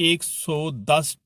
110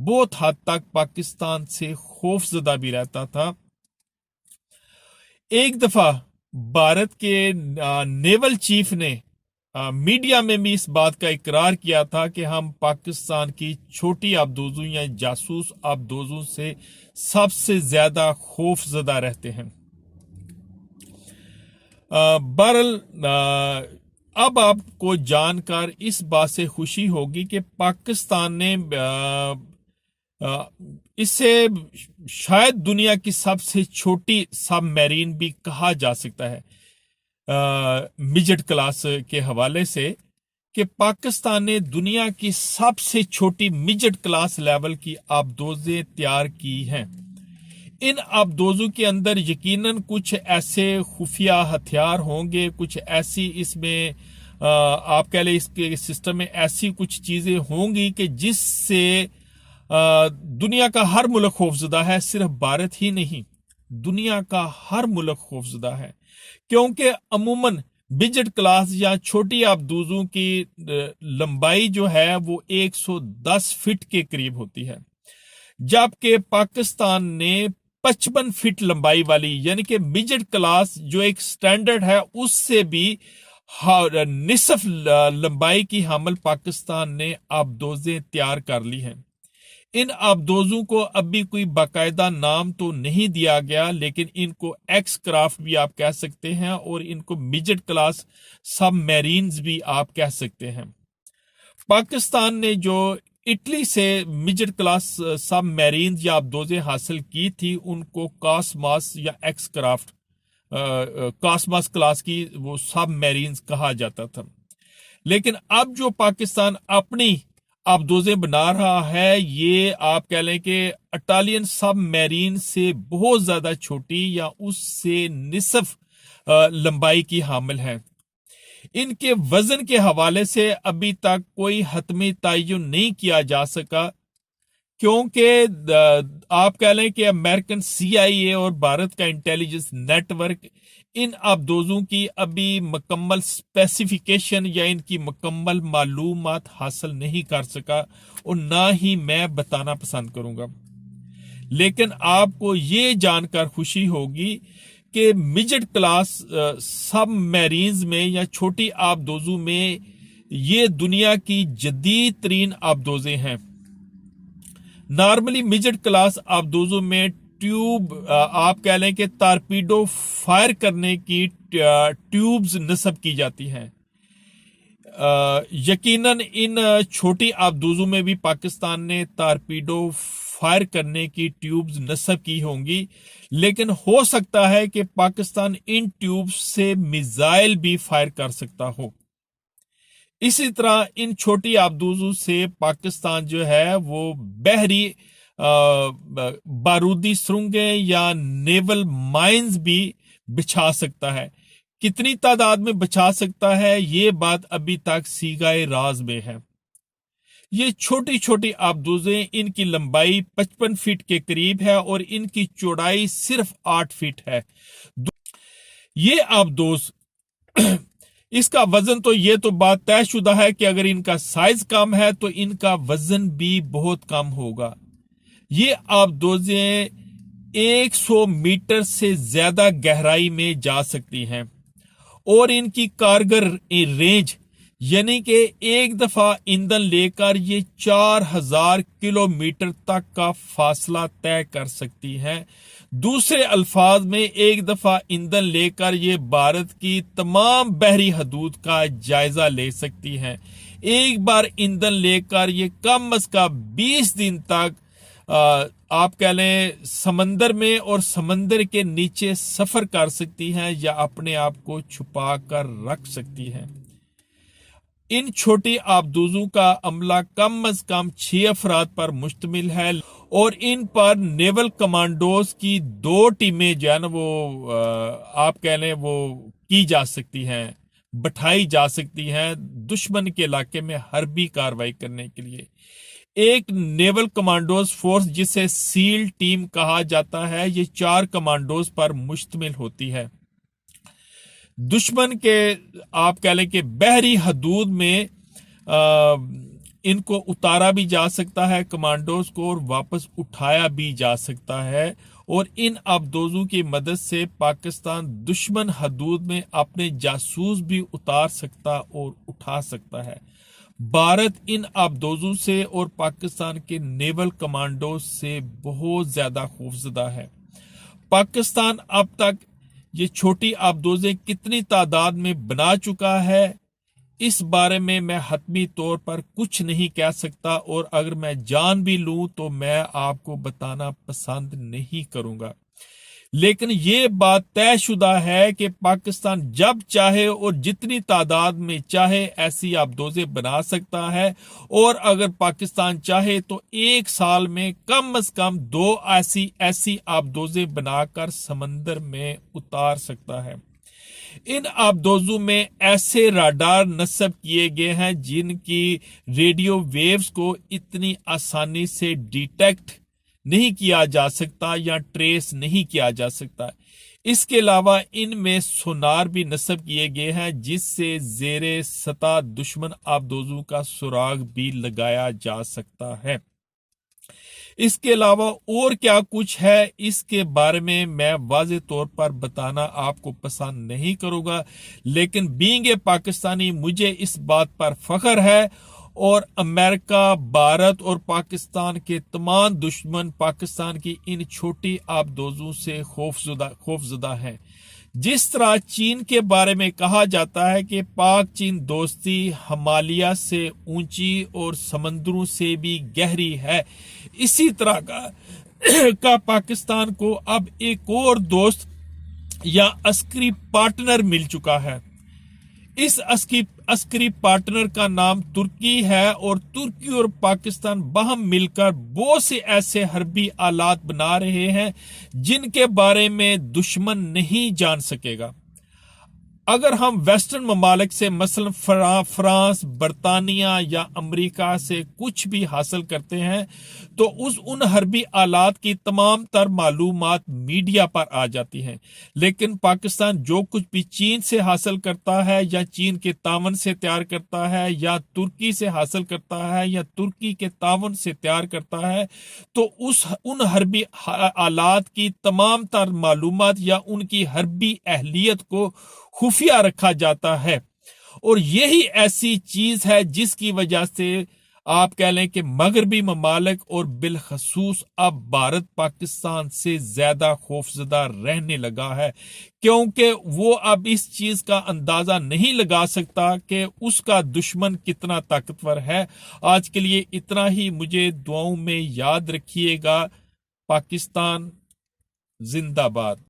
بہت حد تک پاکستان سے خوف زدہ بھی رہتا تھا۔ ایک دفعہ بھارت کے نیول چیف نے میڈیا میں بھی اس بات کا اقرار کیا تھا کہ ہم پاکستان کی چھوٹی آبدوزوں یا جاسوس آبدوزوں سے سب سے زیادہ خوف زدہ رہتے ہیں۔ بہرحال اب آپ کو جان کر اس بات سے خوشی ہوگی کہ پاکستان نے اسے شاید دنیا کی سب سے چھوٹی سب میرین بھی کہا جا سکتا ہے مڈجٹ کلاس کے حوالے سے، کہ پاکستان نے دنیا کی سب سے چھوٹی مڈجٹ کلاس لیول کی آبدوزیں تیار کی ہیں۔ ان آبدوزوں کے اندر یقیناً کچھ ایسے خفیہ ہتھیار ہوں گے، کچھ ایسی اس میں آپ کہہ لیں اس کے سسٹم میں ایسی کچھ چیزیں ہوں گی کہ جس سے دنیا کا ہر ملک خوفزدہ ہے، صرف بھارت ہی نہیں، دنیا کا ہر ملک خوفزدہ ہے، کیونکہ عموماً مڈجٹ کلاس یا چھوٹی آبدوزوں کی لمبائی جو ہے وہ 110 فٹ کے قریب ہوتی ہے، جبکہ پاکستان نے 55 فٹ لمبائی والی یعنی کہ مڈجٹ کلاس جو ایک سٹینڈرڈ ہے اس سے بھی نصف لمبائی کی حامل پاکستان نے آبدوزیں تیار کر لی ہیں۔ ان آبدوزوں کو ابھی کوئی باقاعدہ نام تو نہیں دیا گیا، لیکن ان کو ایکس کرافٹ بھی آپ کہہ سکتے ہیں اور ان کو مڈجٹ کلاس سب میرینز بھی آپ کہہ سکتے ہیں۔ پاکستان نے جو اٹلی سے مڈجٹ کلاس سب میرینز یا آبدوزیں حاصل کی تھی ان کو کاسماس یا ایکس کرافٹ کاسماس کلاس کی وہ سب میرینز کہا جاتا تھا، لیکن اب جو پاکستان اپنی آبدوزیں بنا رہا ہے یہ آپ کہہ لیں کہ اٹالین سب میرین سے بہت زیادہ چھوٹی یا اس سے نصف لمبائی کی حامل ہے۔ ان کے وزن کے حوالے سے ابھی تک کوئی حتمی تعین نہیں کیا جا سکا، کیونکہ آپ کہہ لیں کہ امریکن CIA اور بھارت کا انٹیلیجنس نیٹ ورک ان آبدوزوں کی ابھی مکمل اسپیسیفیکیشن یا ان کی مکمل معلومات حاصل نہیں کر سکا اور نہ ہی میں بتانا پسند کروں گا، لیکن آپ کو یہ جان کر خوشی ہوگی کہ مڈجٹ کلاس سب میرینز میں یا چھوٹی آبدوزوں میں یہ دنیا کی جدید ترین آبدوزیں ہیں۔ نارملی مڈجٹ کلاس آبدوزوں میں ٹیوب آپ کہہ لیں کہ تارپیڈو فائر کرنے کی ٹیوبز نصب کی جاتی ہیں۔ یقیناً ان چھوٹی آبدوزوں میں بھی پاکستان نے تارپیڈو فائر کرنے کی ٹیوبز نصب کی ہوں گی، لیکن ہو سکتا ہے کہ پاکستان ان ٹیوبز سے میزائل بھی فائر کر سکتا ہو۔ اسی طرح ان چھوٹی آبدوزوں سے پاکستان جو ہے وہ بحری بارودی سرنگیں یا نیول مائنز بھی بچھا سکتا ہے۔ کتنی تعداد میں بچھا سکتا ہے یہ بات ابھی تک صیغہ راز میں ہے۔ یہ چھوٹی چھوٹی آبدوزیں ان کی لمبائی 55 فٹ کے قریب ہے اور ان کی چوڑائی صرف 8 فٹ ہے۔ یہ آبدوز اس کا وزن تو یہ تو بات طے شدہ ہے کہ اگر ان کا سائز کم ہے تو ان کا وزن بھی بہت کم ہوگا۔ یہ آبدوزیں 100 میٹر سے زیادہ گہرائی میں جا سکتی ہیں اور ان کی کارگر رینج یعنی کہ ایک دفعہ ایندھن لے کر یہ 4000 کلومیٹر تک کا فاصلہ طے کر سکتی ہیں۔ دوسرے الفاظ میں ایک دفعہ ایندھن لے کر یہ بھارت کی تمام بحری حدود کا جائزہ لے سکتی ہیں۔ ایک بار ایندھن لے کر یہ کم از کم 20 دن تک آپ کہہ لیں سمندر میں اور سمندر کے نیچے سفر کر سکتی ہیں یا اپنے آپ کو چھپا کر رکھ سکتی ہیں۔ ان چھوٹی آبدوزوں کا عملہ کم از کم 6 افراد پر مشتمل ہے اور ان پر نیول کمانڈوز کی 2 ٹیمیں جو ہے نا وہ آپ کہہ لیں وہ کی جا سکتی ہیں، بٹھائی جا سکتی ہیں دشمن کے علاقے میں حربی کارروائی کرنے کے لیے۔ ایک نیول کمانڈوز فورس جسے سیل ٹیم کہا جاتا ہے یہ 4 کمانڈوز پر مشتمل ہوتی ہے۔ دشمن کے آپ کہہ لیں کہ بحری حدود میں ان کو اتارا بھی جا سکتا ہے کمانڈوز کو، اور واپس اٹھایا بھی جا سکتا ہے، اور ان آبدوزوں کی مدد سے پاکستان دشمن حدود میں اپنے جاسوس بھی اتار سکتا اور اٹھا سکتا ہے۔ بھارت ان آبدوزوں سے اور پاکستان کے نیول کمانڈوز سے بہت زیادہ خوفزدہ ہے۔ پاکستان اب تک یہ چھوٹی آبدوزیں کتنی تعداد میں بنا چکا ہے، اس بارے میں حتمی طور پر کچھ نہیں کہہ سکتا، اور اگر میں جان بھی لوں تو میں آپ کو بتانا پسند نہیں کروں گا۔ لیکن یہ بات طے شدہ ہے کہ پاکستان جب چاہے اور جتنی تعداد میں چاہے ایسی آبدوزیں بنا سکتا ہے، اور اگر پاکستان چاہے تو ایک سال میں کم از کم 2 ایسی آبدوزیں بنا کر سمندر میں اتار سکتا ہے۔ ان آبدوزوں میں ایسے راڈار نصب کیے گئے ہیں جن کی ریڈیو ویوز کو اتنی آسانی سے ڈیٹیکٹ نہیں کیا جا سکتا یا ٹریس نہیں کیا جا سکتا۔ اس کے علاوہ ان میں سونار بھی نصب کیے گئے ہیں جس سے زیر سطح دشمن آبدوزوں کا سراغ بھی لگایا جا سکتا ہے۔ اس کے علاوہ اور کیا کچھ ہے، اس کے بارے میں واضح طور پر بتانا آپ کو پسند نہیں کروں گا، لیکن بینگ اے پاکستانی مجھے اس بات پر فخر ہے، اور امریکہ، بھارت اور پاکستان کے تمام دشمن پاکستان کی ان چھوٹی آبدوزوں سے خوفزدہ ہیں۔ جس طرح چین کے بارے میں کہا جاتا ہے کہ پاک چین دوستی ہمالیہ سے اونچی اور سمندروں سے بھی گہری ہے، اسی طرح کا پاکستان کو اب ایک اور دوست یا عسکری پارٹنر مل چکا ہے۔ اس عسکری پارٹنر کا نام ترکی ہے، اور ترکی اور پاکستان باہم مل کر بہت سے ایسے حربی آلات بنا رہے ہیں جن کے بارے میں دشمن نہیں جان سکے گا۔ اگر ہم ویسٹرن ممالک سے مثلا فرانس، برطانیہ یا امریکہ سے کچھ بھی حاصل کرتے ہیں تو ان حربی آلات کی تمام تر معلومات میڈیا پر آ جاتی ہیں، لیکن پاکستان جو کچھ بھی چین سے حاصل کرتا ہے یا چین کے تعاون سے تیار کرتا ہے یا ترکی سے حاصل کرتا ہے یا ترکی کے تعاون سے تیار کرتا ہے، تو ان حربی آلات کی تمام تر معلومات یا ان کی حربی اہلیت کو خفیہ رکھا جاتا ہے، اور یہی ایسی چیز ہے جس کی وجہ سے آپ کہہ لیں کہ مغربی ممالک اور بالخصوص اب بھارت پاکستان سے زیادہ خوفزدہ رہنے لگا ہے، کیونکہ وہ اب اس چیز کا اندازہ نہیں لگا سکتا کہ اس کا دشمن کتنا طاقتور ہے۔ آج کے لیے اتنا ہی، مجھے دعاؤں میں یاد رکھیے گا۔ پاکستان زندہ باد۔